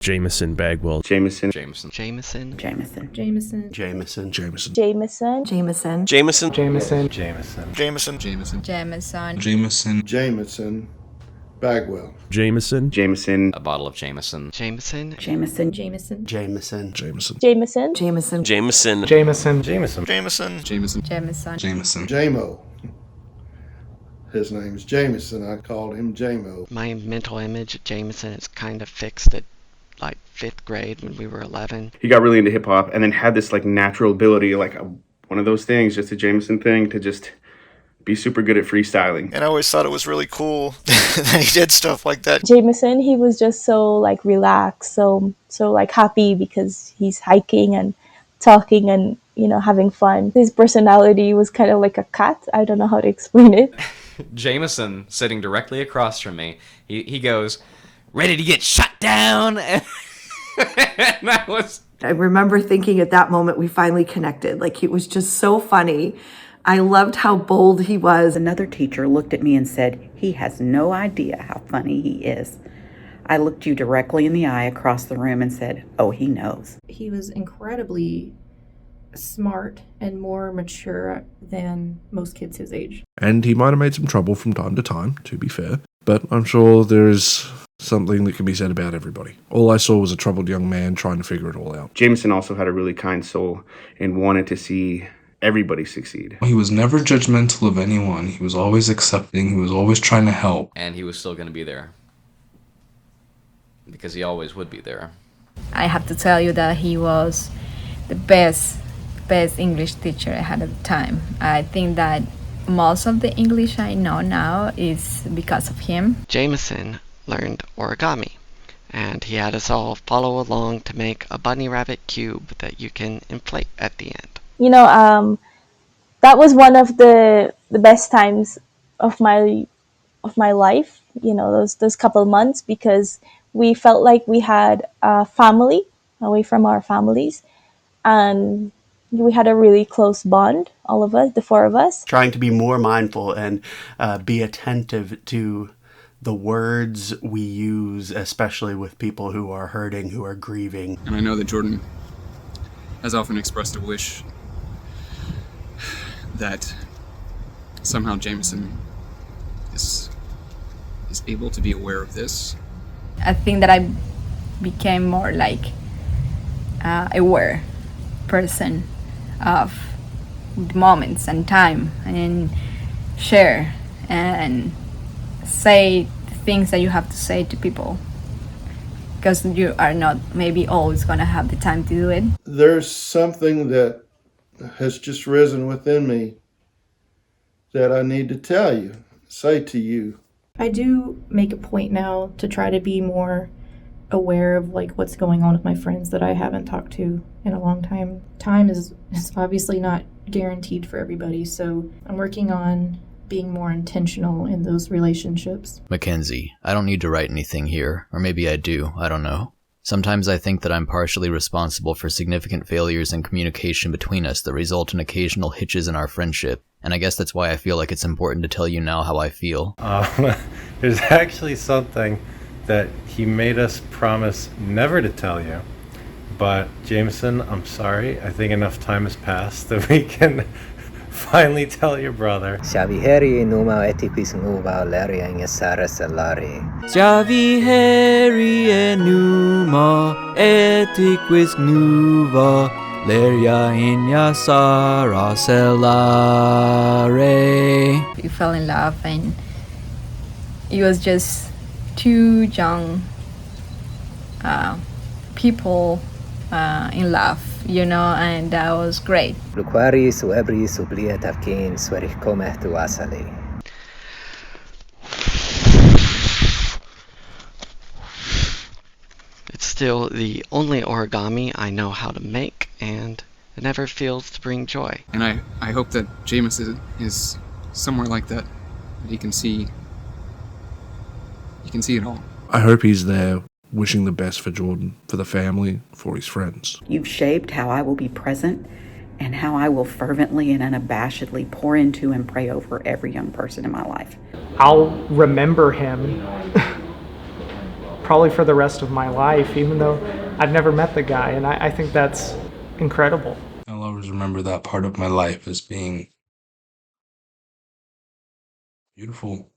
Jamison Bagwell. Jamison. Jamison. Jamison. Jamison. Jamison. Jamison. Jamison. Jamison. Jamison. Jamison. Jamison. Jamison. Jamison. Jamison. Jamison. Jamison. Jamison. Bagwell. Jamison. Jameson. A bottle of Jamison. Jameson. Jameson. Jameson. Jameson. Jameson. Jameson. Jameson. Jameson. Jamison. Jamison. Jamison. Jamison. Jamison. Jamison. Jamo. His name's Jamison. I called him Jamo. My mental image of Jameson is kind of fixed at like 5th grade when we were 11. He got really into hip hop and then had this like natural ability, like one of those things, just a Jameson thing, to just be super good at freestyling. And I always thought it was really cool that he did stuff like that. Jamison, he was just so like relaxed, so like happy because he's hiking and talking and, you know, having fun. His personality was kind of like a cat. I don't know how to explain it. Jameson, sitting directly across from me, he goes, "Ready to get shut down?" And I remember thinking at that moment we finally connected. Like, it was just so funny. I loved how bold he was. Another teacher looked at me and said, "He has no idea how funny he is." I looked you directly in the eye across the room and said, "Oh, he knows." He was incredibly smart and more mature than most kids his age. And he might have made some trouble from time to time, to be fair. But I'm sure there's something that can be said about everybody. All I saw was a troubled young man trying to figure it all out. Jameson also had a really kind soul and wanted to see everybody succeed. He was never judgmental of anyone. He was always accepting. He was always trying to help. and he was still going to be there. Because he always would be there. I have to tell you that he was the best English teacher I had at the time. I think that most of the English I know now is because of him. Jameson learned origami, and he had us all follow along to make a bunny rabbit cube that you can inflate at the end. You know, that was one of the best times of my life, you know, those couple months, because we felt like we had a family away from our families, and we had a really close bond, all of us, the four of us. Trying to be more mindful and be attentive to the words we use, especially with people who are hurting, who are grieving. And I know that Jordan has often expressed a wish that somehow Jamison is able to be aware of this. I think that I became more like aware person of the moments and time, and share and say the things that you have to say to people, because you are not maybe always going to have the time to do it. There's something that has just risen within me that I need to tell you, say to you. I do make a point now to try to be more aware of like what's going on with my friends that I haven't talked to in a long time. Time is obviously not guaranteed for everybody, so I'm working on being more intentional in those relationships. Mackenzie, I don't need to write anything here, or maybe I do, I don't know. Sometimes I think that I'm partially responsible for significant failures in communication between us that result in occasional hitches in our friendship, and I guess that's why I feel like it's important to tell you now how I feel. There's actually something that he made us promise never to tell you. But Jameson, I'm sorry. I think enough time has passed that we can finally tell your brother. Xaviheri numa etipis nuva leria in esara salari. Xaviheri enuma etiquis nuva leria in yasara salare. We fell in love, and it was just two young people in love, you know, and that was great. Luquari suebri subliet avkin swerich comeh tu asali. It's still the only origami I know how to make, and it never fails to bring joy. And I hope that Jamison is somewhere like that he can see it all. I hope he's there wishing the best for Jordan, for the family, for his friends. You've shaped how I will be present and how I will fervently and unabashedly pour into and pray over every young person in my life. I'll remember him probably for the rest of my life, even though I've never met the guy. And I think that's incredible. I'll always remember that part of my life as being beautiful.